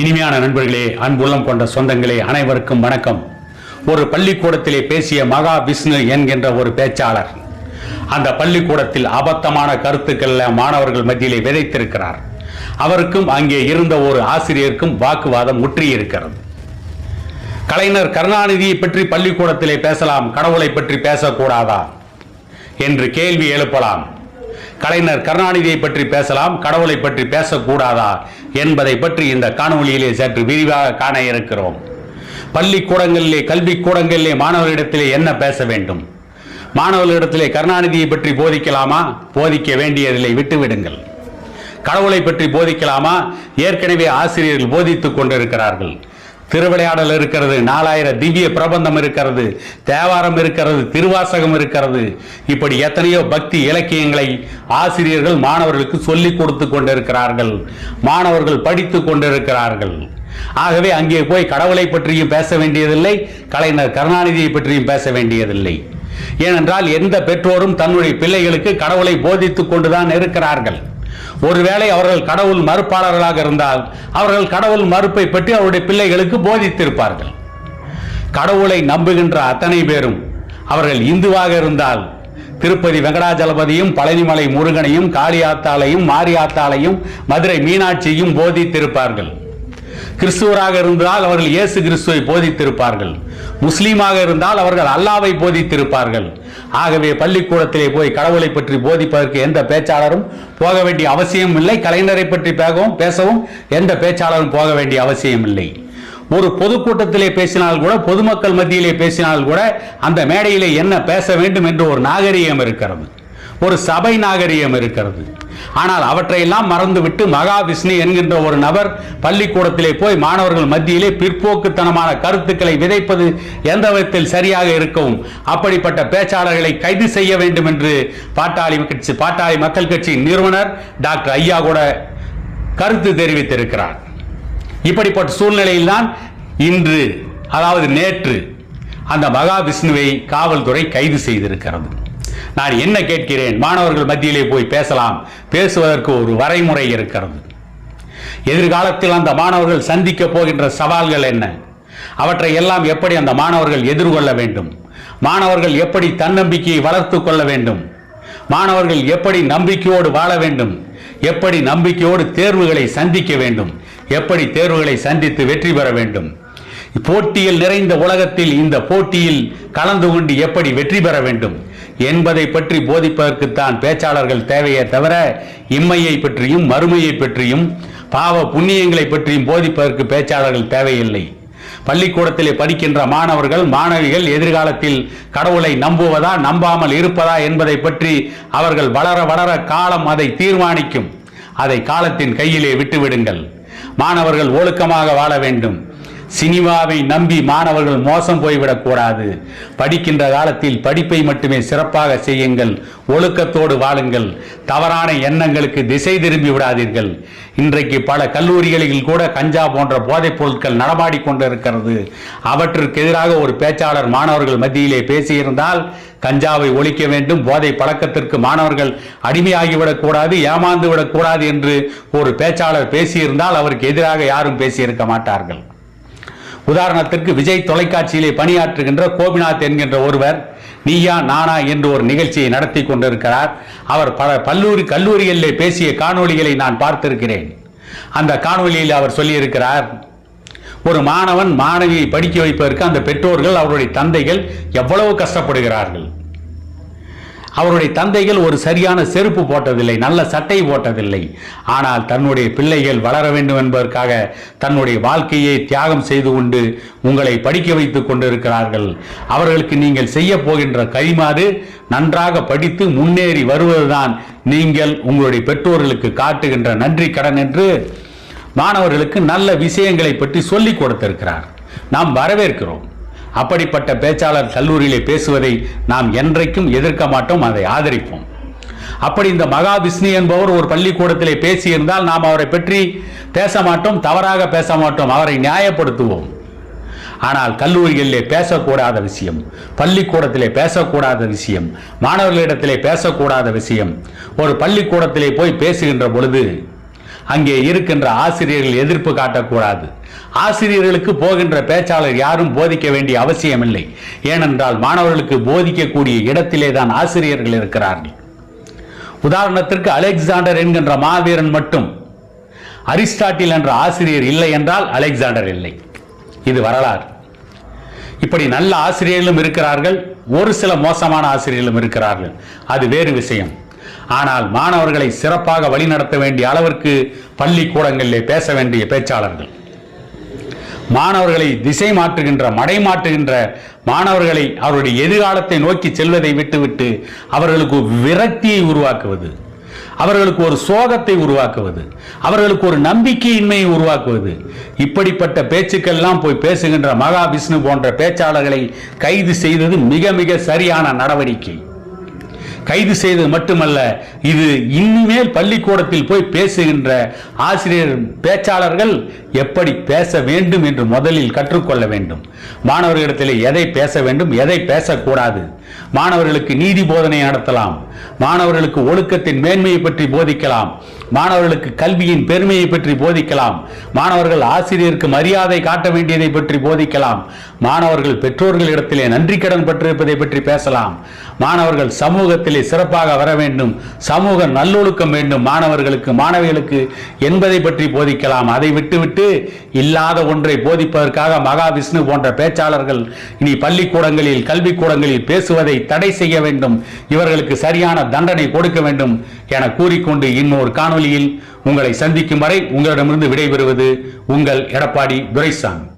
இனிமையான நண்பர்களே, அன்புள்ளம் கொண்ட சொந்தங்களே, அனைவருக்கும் வணக்கம். ஒரு பள்ளிக்கூடத்திலே பேசிய மகா விஷ்ணு என்கின்ற ஒரு பேச்சாளர் அந்த பள்ளிக்கூடத்தில் அபத்தமான கருத்துக்கள் மாணவர்கள் மத்தியிலே விதைத்திருக்கிறார். அவருக்கும் அங்கே இருந்த ஒரு ஆசிரியருக்கும் வாக்குவாதம் முற்றியிருக்கிறது. கலைஞர் கருணாநிதியை பற்றி பள்ளிக்கூடத்திலே பேசலாம், கடவுளை பற்றி பேசக்கூடாதா என்று கேள்வி எழுப்பலாம். கலைஞர் கருணாநிதியை பற்றி பேசலாம், கடவுளை பற்றி பேசக்கூடாதா என்பதை பற்றி இந்த காணொலியிலே சற்று விரிவாக காண இருக்கிறோம். பள்ளிக்கூடங்களிலே, கல்வி கூடங்களிலே மாணவர்களிடத்திலே என்ன பேச வேண்டும்? மாணவர்களிடத்திலே கருணாநிதியை பற்றி போதிக்கலாமா? போதிக்க வேண்டியதில்லை, விட்டுவிடுங்கள். கடவுளை பற்றி போதிக்கலாமா? ஏற்கனவே ஆசிரியர்கள் போதித்துக் கொண்டிருக்கிறார்கள். திருவிளையாடல் இருக்கிறது, 4000 திவ்ய பிரபந்தம் இருக்கிறது, தேவாரம் இருக்கிறது, திருவாசகம் இருக்கிறது. இப்படி எத்தனையோ பக்தி இலக்கியங்களை ஆசிரியர்கள் மாணவர்களுக்கு சொல்லிக் கொடுத்து கொண்டிருக்கிறார்கள். மாணவர்கள் படித்துக் கொண்டிருக்கிறார்கள். ஆகவே அங்கே போய் கடவுளை பற்றியும் பேச வேண்டியதில்லை, கலைஞர் கருணாநிதியை பற்றியும் பேச வேண்டியதில்லை. ஏனென்றால் எந்த பெற்றோரும் தன்னுடைய பிள்ளைகளுக்கு கடவுளை போதித்துக் கொண்டுதான் இருக்கிறார்கள். ஒருவேளை அவர்கள் கடவுள் மறுப்பாளர்களாக இருந்தால் அவர்கள் கடவுள் மறுப்பை பற்றி அவருடைய பிள்ளைகளுக்கு போதித்திருப்பார்கள். கடவுளை நம்புகின்ற அத்தனை பேரும் அவர்கள் இந்துவாக இருந்தால் திருப்பதி வெங்கடாஜலபதியும், பழனிமலை முருகனையும், காளியாத்தாளையும், மாரியாத்தாளையும், மதுரை மீனாட்சியையும் போதித்திருப்பார்கள். கிறிஸ்துவராக இருந்தால் அவர்கள் இயேசு கிறிஸ்துவை போதித்திருப்பார்கள். முஸ்லீமாக இருந்தால் அவர்கள் அல்லாவை போதித்திருப்பார்கள். ஆகவே பள்ளிக்கூடத்திலே போய் கடவுளை பற்றி போதிப்பதற்கு எந்த பேச்சாளரும் போக வேண்டிய அவசியம் இல்லை. கலைஞரை பற்றி பேசவும் எந்த பேச்சாளரும் போக வேண்டிய அவசியம் இல்லை. ஒரு பொதுக்கூட்டத்திலே பேசினால் கூட, பொதுமக்கள் மத்தியிலே பேசினால் கூட அந்த மேடையிலே என்ன பேச வேண்டும் என்று ஒரு நாகரிகம் இருக்கிறது, ஒரு சபை நாகரிகம் இருக்கிறது. ஆனால் அவற்றையெல்லாம் மறந்துவிட்டு மகா விஷ்ணு என்கின்ற ஒரு நபர் பள்ளிக்கூடத்திலே போய் மாணவர்கள் மத்தியிலே பிற்போக்குத்தனமான கருத்துக்களை விதைப்பது எந்த விதத்தில் சரியாக இருக்கவும், அப்படிப்பட்ட பேச்சாளர்களை கைது செய்ய வேண்டும் என்று பாட்டாளி மக்கள் கட்சி நிறுவனர் டாக்டர் ஐயா கூட கருத்து தெரிவித்திருக்கிறார். இப்படிப்பட்ட சூழ்நிலையில் தான் இன்று, அதாவது நேற்று, அந்த மகா விஷ்ணுவை காவல்துறை கைது செய்திருக்கிறது. நான் என்ன கேட்கிறேன், மாணவர்கள் மத்தியிலே போய் பேசலாம், பேசுவதற்கு ஒரு வரைமுறை இருக்கிறது. எதிர்காலத்தில் அந்த மாணவர்கள் சந்திக்க போகின்ற சவால்கள் என்ன, அவற்றை எல்லாம் எப்படி அந்த மாணவர்கள் எதிர்கொள்ள வேண்டும், மாணவர்கள் எப்படி தன்னம்பிக்கையை வளர்த்து கொள்ள வேண்டும், மாணவர்கள் எப்படி நம்பிக்கையோடு வாழ வேண்டும், எப்படி நம்பிக்கையோடு தேர்வுகளை சந்திக்க வேண்டும், எப்படி தேர்வுகளை சந்தித்து வெற்றி பெற வேண்டும், போட்டியில் நிறைந்த உலகத்தில் இந்த போட்டியில் கலந்து கொண்டு எப்படி வெற்றி பெற வேண்டும் என்பதை பற்றி போதிப்பதற்குத்தான் பேச்சாளர்கள் தேவையே தவிர இம்மையை பற்றியும், மறுமையை பற்றியும், பாவ புண்ணியங்களை பற்றியும் போதிப்பதற்கு பேச்சாளர்கள் தேவையில்லை. பள்ளிக்கூடத்திலே படிக்கின்ற மாணவர்கள், மாணவிகள் எதிர்காலத்தில் கடவுளை நம்புவதா, நம்பாமல் இருப்பதா என்பதை பற்றி அவர்கள் வளர வளர காலம் அதை தீர்மானிக்கும். அதை காலத்தின் கையிலே விட்டுவிடுங்கள். மாணவர்கள் ஒழுக்கமாக வாழ வேண்டும். சினிமாவை நம்பி மாணவர்கள் மோசம் போய்விடக் கூடாது. படிக்கின்ற காலத்தில் படிப்பை மட்டுமே சிறப்பாக செய்யுங்கள், ஒழுக்கத்தோடு வாழுங்கள், தவறான எண்ணங்களுக்கு திசை திரும்பி விடாதீர்கள். இன்றைக்கு பல கல்லூரிகளில் கூட கஞ்சா போன்ற போதைப் பொருட்கள் நடமாடிக்கொண்டிருக்கிறது. அவற்றிற்கு எதிராக ஒரு பேச்சாளர் மாணவர்கள் மத்தியிலே பேசியிருந்தால், கஞ்சாவை ஒழிக்க வேண்டும், போதை பழக்கத்திற்கு மாணவர்கள் அடிமையாகிவிடக் கூடாது, ஏமாந்து விடக்கூடாது என்று ஒரு பேச்சாளர் பேசியிருந்தால் அவருக்கு எதிராக யாரும் பேசியிருக்க மாட்டார்கள். உதாரணத்திற்கு விஜய் தொலைக்காட்சியிலே பணியாற்றுகின்ற கோபிநாத் என்கின்ற ஒருவர் நீயா நானா என்று ஒரு நிகழ்ச்சியை நடத்தி கொண்டிருக்கிறார். அவர் பல கல்லூரிகளிலே பேசிய காணொளிகளை நான் பார்த்திருக்கிறேன். அந்த காணொளியில் அவர் சொல்லியிருக்கிறார், ஒரு மாணவன் மாணவியை படிக்க வைப்பதற்கு அந்த பெற்றோர்கள், அவருடைய தந்தைகள் எவ்வளவு கஷ்டப்படுகிறார்கள். அவருடைய தந்தைகள் ஒரு சரியான செருப்பு போட்டதில்லை, நல்ல சட்டை போட்டதில்லை. ஆனால் தன்னுடைய பிள்ளைகள் வளர வேண்டும் என்பதற்காக தன்னுடைய வாழ்க்கையை தியாகம் செய்து கொண்டு உங்களை படிக்க வைத்துக் கொண்டிருக்கிறார்கள். அவர்களுக்கு நீங்கள் செய்ய போகின்ற கைமாறு நன்றாக படித்து முன்னேறி வருவதுதான் நீங்கள் உங்களுடைய பெற்றோர்களுக்கு காட்டுகின்ற நன்றி கடன் என்று மாணவர்களுக்கு நல்ல விஷயங்களை பற்றி சொல்லிக் கொடுத்திருக்கிறார். நாம் வரவேற்கிறோம். அப்படிப்பட்ட பேச்சாளர் கல்லூரியிலே பேசுவதை நாம் என்றைக்கும் எதிர்க்க மாட்டோம், அதை ஆதரிப்போம். அப்படி இந்த மகா விஷ்ணு என்பவர் ஒரு பள்ளிக்கூடத்திலே பேசியிருந்தால் நாம் அவரை பற்றி பேச மாட்டோம், தவறாக பேச மாட்டோம், அவரை நியாயப்படுத்துவோம். ஆனால் கல்லூரிகளிலே பேசக்கூடாத விஷயம், பள்ளிக்கூடத்திலே பேசக்கூடாத விஷயம், மாணவர்களிடத்திலே பேசக்கூடாத விஷயம் ஒரு பள்ளிக்கூடத்திலே போய் பேசுகின்ற பொழுது அங்கே இருக்கின்ற ஆசிரியர்கள் எதிர்ப்பு காட்டக்கூடாது. ஆசிரியர்களுக்கு போகின்ற பேச்சாளர் யாரும் போதிக்க வேண்டிய அவசியமில்லை. ஏனென்றால் மாணவர்களுக்கு போதிக்கக்கூடிய இடத்திலே தான் ஆசிரியர்கள் இருக்கிறார்கள். உதாரணத்திற்கு அலெக்சாண்டர் என்கின்ற மாவீரன் மட்டும், அரிஸ்டாட்டில் என்ற ஆசிரியர் இல்லை என்றால் அலெக்சாண்டர் இல்லை. இது வரலாறு. இப்படி நல்ல ஆசிரியர்களும் இருக்கிறார்கள், ஒரு சில மோசமான ஆசிரியர்களும் இருக்கிறார்கள். அது வேறு விஷயம். ஆனால் மாணவர்களை சிறப்பாக வழிநடத்த வேண்டிய அளவிற்கு பள்ளிக்கூடங்களிலே பேச வேண்டிய பேச்சாளர்கள், மாணவர்களை திசை மாற்றுகின்ற, மடை மாற்றுகின்ற, மாணவர்களை அவருடைய எதிர்காலத்தை நோக்கி செல்வதை விட்டுவிட்டு அவர்களுக்கு விரக்தியை உருவாக்குவது, அவர்களுக்கு ஒரு சோகத்தை உருவாக்குவது, அவர்களுக்கு ஒரு நம்பிக்கையின்மையை உருவாக்குவது, இப்படிப்பட்ட பேச்சுக்கெல்லாம் போய் பேசுகின்ற மகாவிஷ்ணு போன்ற பேச்சாளர்களை கைது செய்தது மிக மிக சரியான நடவடிக்கை. கைது செய்தது மட்டுமல்ல, இது இனிமேல் பள்ளிக்கூடத்தில் போய் பேசுகின்ற ஆசிரியர் பேச்சாளர்கள் எப்படி பேச வேண்டும் என்று முதலில் கற்றுக்கொள்ள வேண்டும். மாணவர்களிடத்தில் எதை பேச வேண்டும், எதை பேசக்கூடாது. மாணவர்களுக்கு நீதி போதனை நடத்தலாம், மாணவர்களுக்கு ஒழுக்கத்தின் மேன்மையை பற்றி போதிக்கலாம், மாணவர்களுக்கு கல்வியின் பெருமையை பற்றி போதிக்கலாம், மாணவர்கள் ஆசிரியருக்கு மரியாதை காட்ட வேண்டியதை பற்றி போதிக்கலாம், மாணவர்கள் பெற்றோர்களிடத்திலே நன்றி கடன் பற்றிருப்பதை பற்றி பேசலாம், மாணவர்கள் சமூகத்திலே சிறப்பாக வர வேண்டும், சமூக நல்லொழுக்கம் வேண்டும் மாணவர்களுக்கு மாணவிகளுக்கு என்பதை பற்றி போதிக்கலாம். அதை விட்டுவிட்டு இல்லாத ஒன்றை போதிப்பதற்காக மகாவிஷ்ணு போன்ற பேச்சாளர்கள் இனி பள்ளிக்கூடங்களில் கல்விக்கூடங்களில் பேசுவதை தடை செய்ய வேண்டும், இவர்களுக்கு சரியான தண்டனை கொடுக்க வேண்டும் என கூறிக்கொண்டு இன்னொரு காணொலியில் உங்களை சந்திக்கும் வரை உங்களிடமிருந்து விடைபெறுவது உங்கள் எடப்பாடி துரைசாமி.